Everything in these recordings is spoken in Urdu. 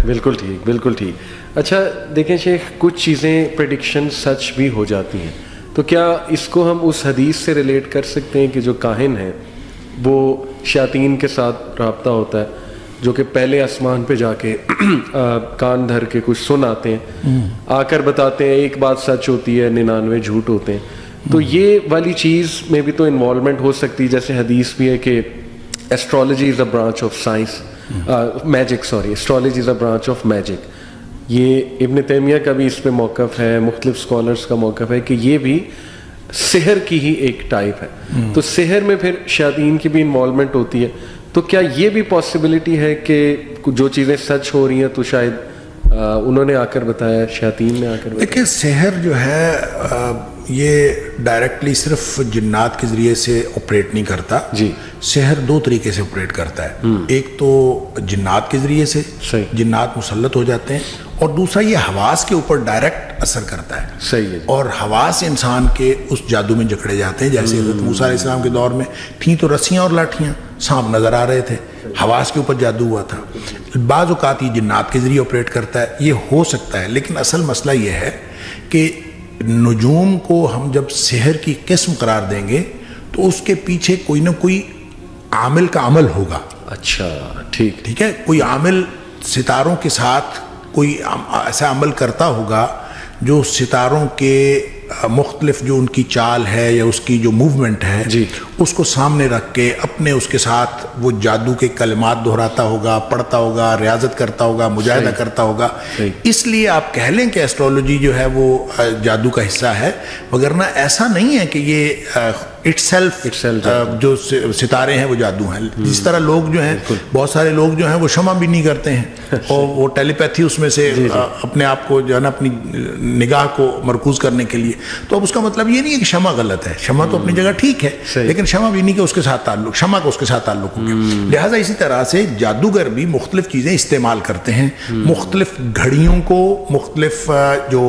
بالکل ٹھیک، بالکل ٹھیک. اچھا دیکھیں شیخ، کچھ چیزیں پریڈکشن سچ بھی ہو جاتی ہیں، تو کیا اس کو ہم اس حدیث سے ریلیٹ کر سکتے ہیں کہ جو کاہن ہے وہ شیاطین کے ساتھ رابطہ ہوتا ہے، جو کہ پہلے آسمان پہ جا کے کان دھر کے کچھ سن آتے ہیں، آ کر بتاتے ہیں ایک بات سچ ہوتی ہے 99 جھوٹ ہوتے ہیں. تو یہ والی چیز میں بھی تو انوالومنٹ ہو سکتی، جیسے حدیث بھی ہے کہ astrology is a branch of science, magic astrology is a branch of magic. یہ ابن تیمیہ کا بھی اس پہ موقف ہے، مختلف اسکالرس کا موقف ہے کہ یہ بھی سحر کی ہی ایک ٹائپ ہے. تو سحر میں پھر شیاطین کی بھی انوالومنٹ ہوتی ہے. تو کیا یہ بھی پاسبلٹی ہے کہ جو چیزیں سچ ہو رہی ہیں تو شاید انہوں نے آ کر بتایا، شیاطین نے آ کر بتایا؟ دیکھیں سحر جو ہے یہ ڈائریکٹلی صرف جنات کے ذریعے سے آپریٹ نہیں کرتا. جی. سحر دو طریقے سے آپریٹ کرتا ہے. ایک تو جنات کے ذریعے سے، جنات مسلط ہو جاتے ہیں، اور دوسرا یہ حواس کے اوپر ڈائریکٹ اثر کرتا ہے. صحیح ہے. اور حواس انسان کے اس جادو میں جکڑے جاتے ہیں. جیسے حضرت موسیٰ علیہ السلام کے دور میں تھیں تو رسیاں اور لاٹھیاں، سانپ نظر آ رہے تھے، حواس کے اوپر جادو ہوا تھا. بعض اوقات یہ جنات کے ذریعے آپریٹ کرتا ہے، یہ ہو سکتا ہے. لیکن اصل مسئلہ یہ ہے کہ نجوم کو ہم جب سحر کی قسم قرار دیں گے تو اس کے پیچھے کوئی نہ کوئی عامل کا عمل ہوگا. اچھا ٹھیک ہے. کوئی عامل ستاروں کے ساتھ کوئی ایسا عمل کرتا ہوگا جو ستاروں کے مختلف جو ان کی چال ہے یا اس کی جو موومنٹ ہے، اس کو سامنے رکھ کے اپنے اس کے ساتھ وہ جادو کے کلمات دہراتا ہوگا، پڑھتا ہوگا، ریاضت کرتا ہوگا، مجاہدہ کرتا ہوگا. اس لیے آپ کہہ لیں کہ ایسٹرولوجی جو ہے وہ جادو کا حصہ ہے، وگرنہ ایسا نہیں ہے کہ یہ اٹ سیلف جو ستارے ہیں وہ جادو ہیں. جس طرح لوگ جو ہیں، بہت سارے لوگ جو ہیں وہ شمع بینی کرتے ہیں اور وہ ٹیلی پیتھی اس میں سے اپنے آپ کو جو ہے نا اپنی نگاہ کو مرکوز کرنے کے لیے. تو اب اس کا مطلب یہ نہیں ہے کہ شمع غلط ہے، شمع تو اپنی جگہ ٹھیک ہے، لیکن شمع بینی کا اس کے ساتھ تعلق، شمع کا اس کے ساتھ تعلق ہو گیا. لہٰذا اسی طرح سے جادوگر بھی مختلف چیزیں استعمال کرتے ہیں، مختلف گھڑیوں کو، مختلف جو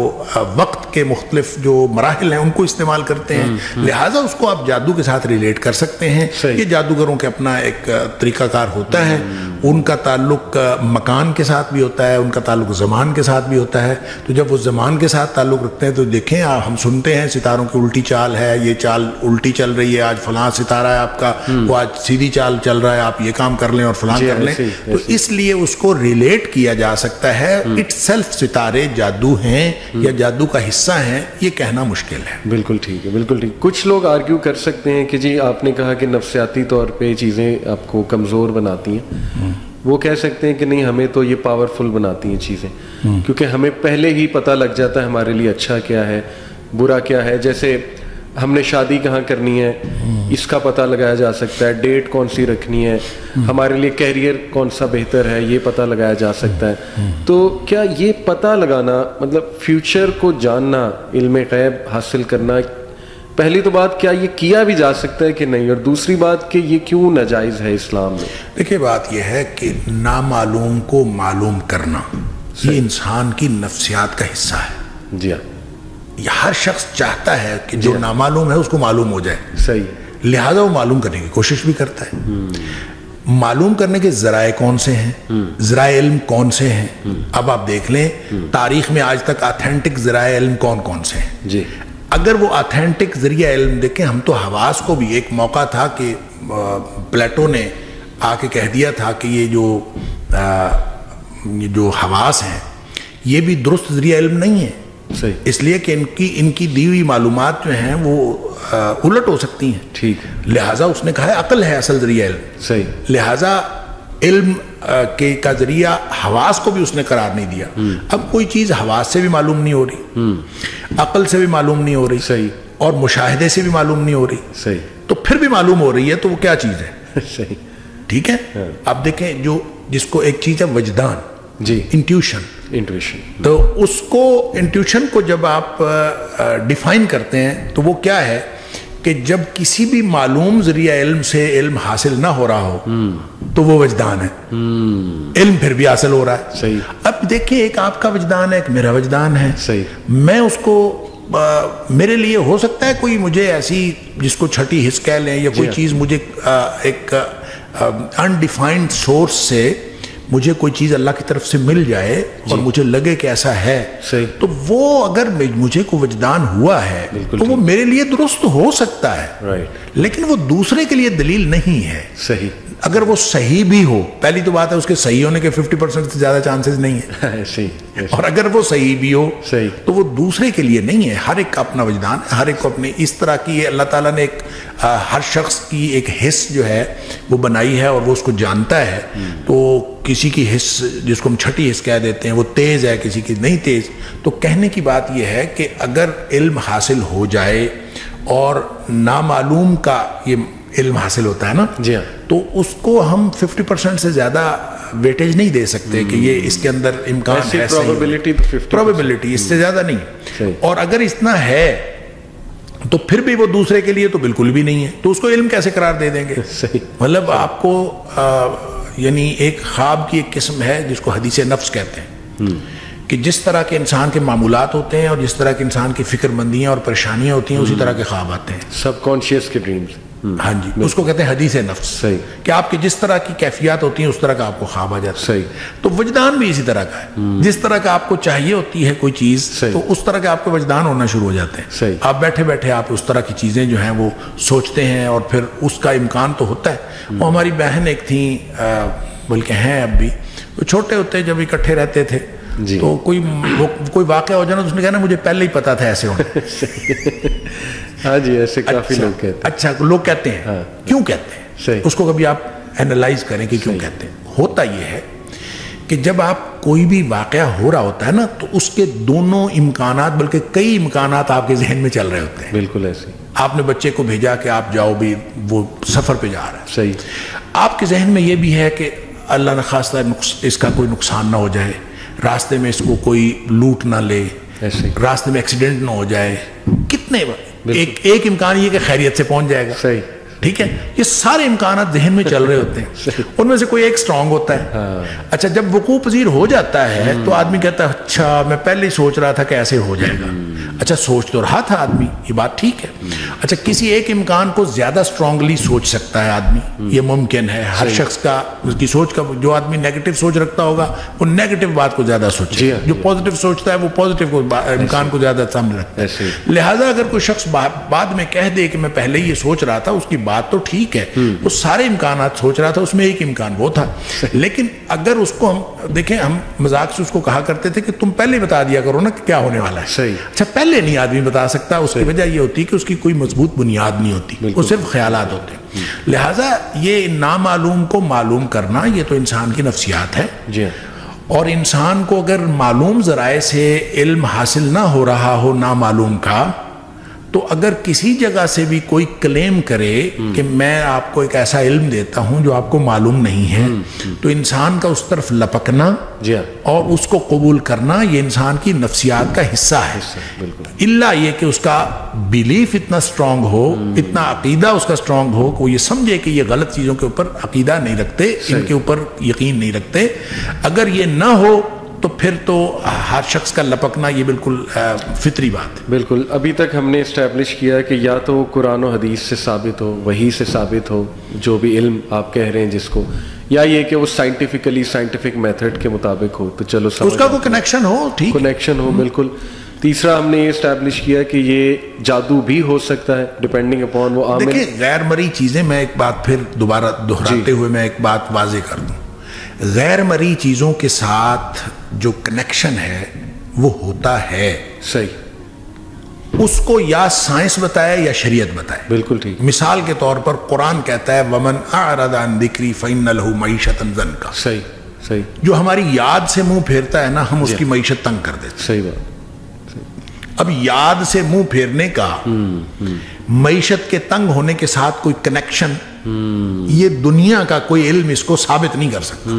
وقت کے مختلف جو مراحل ہیں ان کو استعمال کرتے ہیں. لہٰذا اس کو آپ جادو کے ساتھ ریلیٹ کر سکتے ہیں. یہ جادوگروں کے اپنا ایک طریقہ کار ہوتا ہے. ان کا تعلق مکان کے ساتھ بھی ہوتا ہے، ان کا تعلق زمان کے ساتھ بھی ہوتا ہے. تو جب وہ زمان کے ساتھ تعلق رکھتے ہیں تو دیکھیں ہم سنتے ہیں ستاروں کی الٹی چال ہے، یہ چال الٹی چل رہی ہے، آج فلاں ستارہ ہے آپ کا، وہ آج سیدھی چال چل رہا ہے، آپ یہ کام کر لیں اور فلاں کر لیں. تو اس لیے اس کو ریلیٹ کیا جا سکتا ہے. اٹ سیلف ستارے جادو ہیں یا جادو کا حصہ ہیں، یہ کہنا مشکل ہے. بالکل ٹھیک ہے، بالکل ٹھیک. کچھ لوگ آرگیو کر سکتے ہیں کہ جی آپ نے کہا کہ نفسیاتی طور پہ چیزیں آپ کو کمزور بناتی ہیں، وہ کہہ سکتے ہیں کہ نہیں ہمیں تو یہ پاورفل بناتی ہیں چیزیں، کیونکہ ہمیں پہلے ہی پتہ لگ جاتا ہے ہمارے لیے اچھا کیا ہے برا کیا ہے. جیسے ہم نے شادی کہاں کرنی ہے اس کا پتہ لگایا جا سکتا ہے، ڈیٹ کون سی رکھنی ہے، ہمارے لیے کیریئر کون سا بہتر ہے یہ پتہ لگایا جا سکتا ہے. تو کیا یہ پتہ لگانا مطلب فیوچر کو جاننا، علم غیب حاصل کرنا، پہلی تو بات کیا یہ کیا بھی جا سکتا ہے کہ نہیں، اور دوسری بات کہ یہ کیوں ناجائز ہے اسلام میں؟ دیکھیے بات یہ ہے کہ نامعلوم کو معلوم کرنا یہ انسان کی نفسیات کا حصہ ہے. جی ہاں. یہ ہر شخص چاہتا ہے کہ جو نامعلوم ہے اس کو معلوم ہو جائے. صحیح. لہذا وہ معلوم کرنے کی کوشش بھی کرتا ہے. معلوم کرنے کے ذرائع کون سے ہیں، ذرائع علم کون سے ہیں؟ اب آپ دیکھ لیں تاریخ میں آج تک آتھینٹک ذرائع علم کون کون سے ہیں. جی. اگر وہ آتھینٹک ذریعہ علم دیکھیں، ہم تو حواس کو بھی ایک موقع تھا کہ پلیٹو نے آ کے کہہ دیا تھا کہ یہ جو حواس ہیں یہ بھی درست ذریعہ علم نہیں ہے. صحیح. اس لیے کہ ان کی دی ہوئی معلومات جو ہیں وہ الٹ ہو سکتی ہیں. ٹھیک. لہٰذا اس نے کہا ہے عقل ہے اصل ذریعہ علم. صحیح. لہٰذا علم کا ذریعہ حواس کو بھی اس نے قرار نہیں دیا. اب کوئی چیز حواس سے بھی معلوم نہیں ہو رہی، عقل سے بھی معلوم نہیں ہو رہی، صحیح، اور مشاہدے سے بھی معلوم نہیں ہو رہی، صحیح، تو پھر بھی معلوم ہو رہی ہے تو وہ کیا چیز ہے؟ صحیح. ٹھیک ہے. اب دیکھیں جس کو ایک چیز ہے وجدان، جی، انٹیوشن. تو اس کو انٹیوشن کو جب آپ ڈیفائن کرتے ہیں تو وہ کیا ہے کہ جب کسی بھی معلوم ذریعہ علم سے علم حاصل نہ ہو رہا ہو تو وہ وجدان ہے. علم پھر بھی حاصل ہو رہا ہے. صحیح. اب دیکھیں ایک آپ کا وجدان ہے، ایک میرا وجدان ہے. صحیح. میں اس کو میرے لیے ہو سکتا ہے کوئی مجھے ایسی جس کو چھٹی حص کہہ لیں یا کوئی چیز مجھے ایک انڈیفائنڈ سورس سے مجھے کوئی چیز اللہ کی طرف سے مل جائے اور مجھے لگے کہ ایسا ہے تو وہ اگر مجھے کو وجدان ہوا ہے تو وہ میرے لیے درست ہو سکتا ہے، لیکن وہ دوسرے کے لیے دلیل نہیں ہے۔ صحیح، اگر وہ صحیح بھی ہو، پہلی تو بات ہے اس کے صحیح ہونے کے 50% سے زیادہ چانسز نہیں ہیں، اور اگر وہ صحیح بھی ہو تو وہ دوسرے کے لیے نہیں ہے۔ ہر ایک کا اپنا وجدان ہے، ہر ایک کو اپنی اس طرح کی اللہ تعالیٰ نے ایک ہر شخص کی ایک حس جو ہے وہ بنائی ہے اور وہ اس کو جانتا ہے۔ تو کسی کی حس جس کو ہم چھٹی حس کہہ دیتے ہیں وہ تیز ہے، کسی کی نہیں تیز۔ تو کہنے کی بات یہ ہے کہ اگر علم حاصل ہو جائے اور نامعلوم کا یہ علم حاصل ہوتا ہے نا، تو اس کو ہم 50% سے زیادہ ویٹیج نہیں دے سکتے کہ یہ اس کے اندر امکان ہے، پروبیبلٹی اس سے زیادہ نہیں۔ اور اگر اتنا ہے تو پھر بھی وہ دوسرے کے لیے تو بالکل بھی نہیں ہے، تو اس کو علم کیسے قرار دے دیں گے؟ مطلب آپ کو یعنی ایک خواب کی ایک قسم ہے جس کو حدیث نفس کہتے ہیں، کہ جس طرح کے انسان کے معمولات ہوتے ہیں اور جس طرح کے انسان کی فکر مندیاں اور پریشانیاں ہوتی ہیں اسی طرح کے خواب آتے ہیں، سب کانشیس کے ڈریمز۔ ہاں جی، اس کو کہتے ہیں حدیث نفس، کہ آپ کی جس طرح کی کیفیات ہوتی ہیں اس طرح کا آپ کو خواب آ جاتا ہے۔ تو وجدان بھی اسی طرح کا ہے، جس طرح کا آپ کو چاہیے ہوتی ہے کوئی چیز تو اس طرح کے آپ کے وجدان ہونا شروع ہو جاتے ہیں۔ آپ بیٹھے بیٹھے آپ اس طرح کی چیزیں جو ہیں وہ سوچتے ہیں اور پھر اس کا امکان تو ہوتا ہے۔ وہ ہماری بہن ایک تھیں، بلکہ ہیں اب بھی، وہ چھوٹے ہوتے جب اکٹھے رہتے تھے تو کوئی واقعہ ہو جانا تو اس نے کہنا مجھے پہلے ہی پتا تھا ایسے ہونا۔ ہاں جی، ایسے کافی لوگ کہتے ہیں۔ اچھا، لوگ کہتے ہیں، کیوں کہتے ہیں؟ اس کو کبھی آپ اینالائز کریں کہ کیوں کہتے ہیں۔ ہوتا یہ ہے کہ جب آپ کوئی بھی واقعہ ہو رہا ہوتا ہے نا تو اس کے دونوں امکانات بلکہ کئی امکانات آپ کے ذہن میں چل رہے ہوتے ہیں۔ بالکل ایسے آپ نے بچے کو بھیجا کہ آپ جاؤ بھی، وہ سفر پہ جا رہا ہے، صحیح، آپ کے ذہن میں یہ بھی ہے کہ اللہ نہ خواستہ اس کا کوئی نقصان نہ ہو جائے، راستے میں اس کو کوئی لوٹ نہ لے، راستے میں ایکسیڈنٹ نہ ہو جائے، کتنے ایک امکان یہ کہ خیریت سے پہنچ جائے گا، صحیح، ٹھیک ہے، یہ سارے امکانات ذہن میں چل رہے ہوتے ہیں، ان میں سے کوئی ایک سٹرونگ ہوتا ہے۔ اچھا، جب وقوع پذیر ہو جاتا ہے تو آدمی کہتا ہے اچھا میں پہلے ہی سوچ رہا تھا کہ ایسے ہو جائے گا۔ اچھا، سوچ تو رہا تھا آدمی، یہ بات ٹھیک ہے۔ اچھا، کسی ایک امکان کو زیادہ سٹرونگلی سوچ سکتا ہے آدمی، یہ ممکن ہے۔ ہر شخص کا اس کی سوچ کا، جو آدمی نیگیٹو سوچ رکھتا ہوگا وہ نیگیٹو بات کو زیادہ سوچے، جو پازیٹو سوچتا ہے وہ پازیٹو امکان کو زیادہ سامنے رکھتا ہے۔ لہٰذا اگر کوئی شخص بعد میں کہہ دے کہ میں پہلے یہ سوچ رہا تھا، اس کی بات تو ٹھیک ہے، وہ سارے امکانات سوچ رہا تھا، اس میں ایک امکان وہ تھا۔ لیکن اگر اس کو ہم دیکھیں، ہم مذاق سے اس کو کہا کرتے تھے کہ تم پہلے بتا دیا کرو نا کہ کیا ہونے والا ہے۔ اچھا، پہلے نہیں آدمی بتا سکتا، اس کی وجہ یہ ہوتی کہ اس کی کوئی مضبوط بنیاد نہیں ہوتی، وہ صرف خیالات ہوتے ہیں۔ لہٰذا یہ نامعلوم کو معلوم کرنا یہ تو انسان کی نفسیات ہے، اور انسان کو اگر معلوم ذرائع سے علم حاصل نہ ہو رہا ہو نامعلوم کا، تو اگر کسی جگہ سے بھی کوئی کلیم کرے کہ میں آپ کو ایک ایسا علم دیتا ہوں جو آپ کو معلوم نہیں ہے، تو انسان کا اس طرف لپکنا اور اس کو قبول کرنا یہ انسان کی نفسیات کا حصہ ہے، الا یہ کہ اس کا بیلیف اتنا سٹرونگ ہو، اتنا عقیدہ اس کا سٹرونگ ہو کہ وہ یہ سمجھے کہ یہ غلط چیزوں کے اوپر عقیدہ نہیں رکھتے، ان کے اوپر یقین نہیں رکھتے۔ اگر یہ نہ ہو تو پھر تو ہر شخص کا لپکنا یہ بالکل فطری بات ہے۔ بالکل، ابھی تک ہم نے اسٹیبلش کیا کہ یا تو قرآن و حدیث سے ثابت ہو، وحی سے ثابت ہو، جو بھی علم آپ کہہ رہے ہیں جس کو، یا یہ کہ وہ سائنٹیفک میتھڈ کے مطابق ہو، تو چلو اس کا کوئی کنیکشن ہو، ٹھیک، کنیکشن ہو، بالکل۔ تیسرا ہم نے یہ اسٹیبلش کیا کہ یہ جادو بھی ہو سکتا ہے ڈیپینڈنگ اپون وہ عامل۔ دیکھیں، غیر مرئی چیزیں، میں ایک بات پھر دوبارہ دہراتے ہوئے میں ایک بات واضح کر دوں، غیر مرئی چیزوں کے ساتھ جو کنیکشن ہے وہ ہوتا ہے، صحیح، اس کو یا سائنس بتائے یا شریعت بتائے، بالکل ٹھیک۔ مثال کے طور پر قرآن کہتا ہے وَمَنْ أَعْرَضَ عَنْ ذِكْرِي فَإِنَّ لَهُ مَعِيشَةً ضَنْكَ، صحیح، جو ہماری یاد سے منہ پھیرتا ہے نا، ہم اس کی معیشت تنگ کر دیتے ہیں۔ صحیح بات۔ اب یاد سے منہ پھیرنے کا معیشت کے تنگ ہونے کے ساتھ کوئی کنیکشن، یہ دنیا کا کوئی علم اس کو ثابت نہیں کر سکتا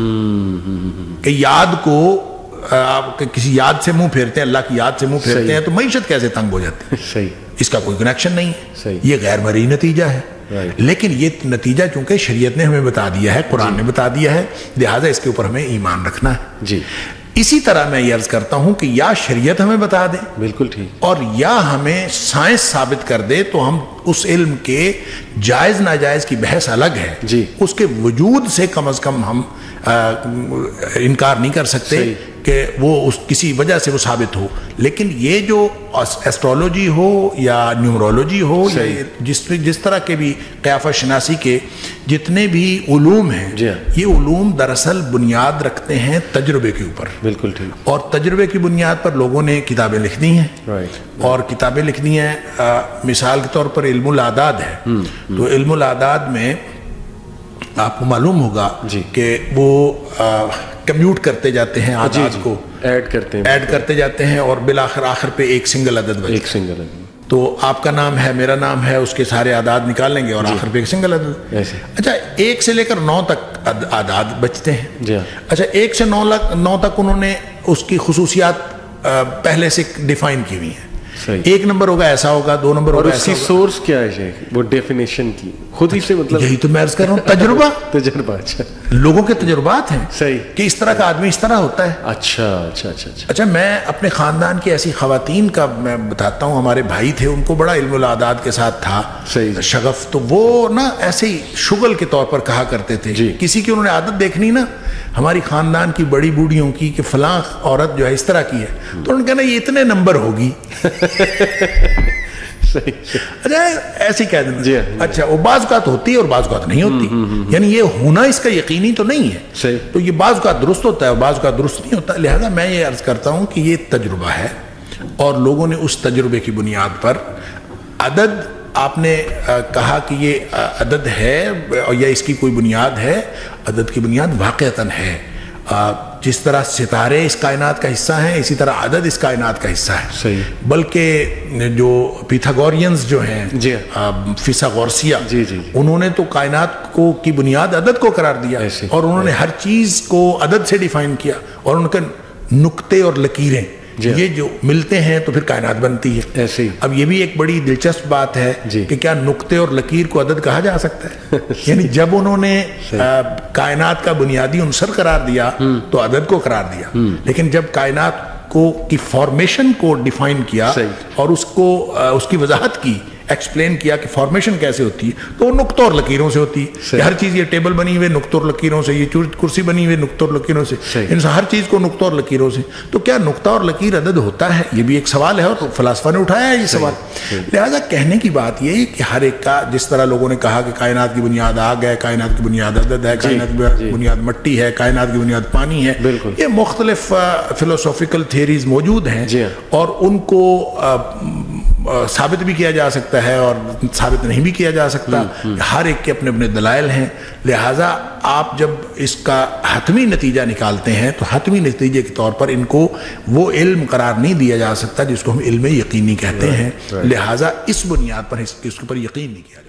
کہ یاد کو آپ کسی یاد سے منہ پھیرتے ہیں، اللہ کی یاد سے منہ پھیرتے ہیں تو معیشت کیسے تنگ ہو جاتی ہے؟ صحیح، اس کا کوئی کنیکشن نہیں ہے، یہ غیر مرئی نتیجہ ہے۔ لیکن یہ نتیجہ چونکہ شریعت نے ہمیں بتا دیا ہے، قرآن نے بتا دیا ہے، لہٰذا اس کے اوپر ہمیں ایمان رکھنا ہے۔ جی، اسی طرح میں یہ عرض کرتا ہوں کہ یا شریعت ہمیں بتا دے، بالکل ٹھیک، اور یا ہمیں سائنس ثابت کر دے، تو ہم اس علم کے جائز ناجائز کی بحث الگ ہے، اس کے وجود سے کم از کم ہم انکار نہیں کر سکتے کہ وہ اس کسی وجہ سے وہ ثابت ہو. لیکن یہ جو ایسٹرولوجی ہو یا نیومرولوجی ہو یا جس طرح کے بھی قیافہ شناسی کے جتنے بھی علوم ہیں, یہ علوم دراصل بنیاد رکھتے ہیں تجربے کے اوپر. بالکل ٹھیک. اور تجربے کی بنیاد پر لوگوں نے کتابیں لکھنی ہیں, اور کتابیں لکھنی ہیں. مثال کے طور پر علم الاعداد ہے, تو علم الاعداد میں آپ کو معلوم ہوگا کہ وہ کمیوٹ کرتے جاتے ہیں, اعداد کو ایڈ کرتے جاتے ہیں, اور بالآخر آخر پہ ایک سنگل عدد بچتا ہے. تو آپ کا نام ہے, میرا نام ہے, اس کے سارے اعداد نکال لیں گے اور آخر پہ ایک سنگل عدد. اچھا 1 سے لے کر 9 تک اعداد بچتے ہیں. اچھا 1 سے 9 تک انہوں نے اس کی خصوصیات پہلے سے ڈیفائن کی ہوئی ہیں. 1 نمبر ہوگا ایسا ہوگا, 2 نمبر ہوگا ایسا ہوگا. سورس کیا ہے شیخ, وہ ڈیفینیشن کی خود ہی سے, مطلب یہی تو میں عرض کر رہا ہوں, تجربہ. اچھا, لوگوں کے تجربات ہیں صحیح کہ اس طرح کا آدمی اس طرح ہوتا ہے. اچھا میں اپنے خاندان کی ایسی خواتین کا میں بتاتا ہوں. ہمارے بھائی تھے, ان کو بڑا علم الاعداد کے ساتھ تھا شغف, تو وہ نا ایسے ہی شغل کے طور پر کہا کرتے تھے. کسی کی انہوں نے عادت دیکھنی نا ہماری خاندان کی بڑی بوڑھیوں کی کہ فلاں عورت جو ہے اس طرح کی ہے, تو انہوں نے کہنا یہ اتنے نمبر ہوگی. اچھا ایسی کہہ دینا. اچھا وہ بعض اوقات ہوتی ہے اور بعض اوقات نہیں ہوتی, یعنی یہ ہونا اس کا یقینی تو نہیں ہے. تو یہ بعض اوقات درست ہوتا ہے اور بعض اوقات درست نہیں ہوتا. لہذا میں یہ عرض کرتا ہوں کہ یہ تجربہ ہے, اور لوگوں نے اس تجربے کی بنیاد پر عدد, آپ نے کہا کہ یہ عدد ہے یا اس کی کوئی بنیاد ہے, عدد کی بنیاد واقعتاً ہے. جس طرح ستارے اس کائنات کا حصہ ہیں, اسی طرح عدد اس کائنات کا حصہ ہے. بلکہ جو پیتھاگورینز جو ہیں, فیثاغورسیہ, انہوں نے تو کائنات کو کی بنیاد عدد کو قرار دیا, اور انہوں نے ہر چیز کو عدد سے ڈیفائن کیا, اور ان کے نقطے اور لکیریں یہ جو ملتے ہیں تو پھر کائنات بنتی ہے. ایسے ہی اب یہ بھی ایک بڑی دلچسپ بات ہے کہ کیا نقطے اور لکیر کو عدد کہا جا سکتا ہے؟ یعنی جب انہوں نے کائنات کا بنیادی عنصر قرار دیا تو عدد کو قرار دیا, لیکن جب کائنات کو کی فارمیشن کو ڈیفائن کیا اور اس کی وضاحت کی, ایکسپلین کیا کہ فارمیشن کیسے ہوتی ہے, تو وہ نقطوں اور لکیروں سے ہوتی ہے. ہر چیز, یہ ٹیبل بنی ہوئی نقطوں اور لکیروں سے, یہ کرسی بنی ہوئی نقطوں اور لکیروں سے, ان ہر چیز کو نقطوں اور لکیروں سے. تو کیا نقطہ اور لکیر عدد ہوتا ہے؟ یہ بھی ایک سوال ہے, اور فلاسفہ نے اٹھایا ہے یہ سوال. لہذا کہنے کی بات یہ ہے کہ ہر ایک کا, جس طرح لوگوں نے کہا کہ کائنات کی بنیاد آگ ہے, کائنات کی بنیاد عدد ہے, کائنات کی بنیاد مٹی ہے, کائنات کی بنیاد پانی ہے, یہ مختلف فلسافیکل تھیریز موجود ہیں, اور ان کو ثابت بھی کیا جا سکتا ہے اور ثابت نہیں بھی کیا جا سکتا. ہر ایک کے اپنے اپنے دلائل ہیں. لہٰذا آپ جب اس کا حتمی نتیجہ نکالتے ہیں تو حتمی نتیجے کے طور پر ان کو وہ علم قرار نہیں دیا جا سکتا جس کو ہم علم یقینی کہتے ہیں. لہٰذا اس بنیاد پر اس کے اوپر یقین نہیں کیا جاتا.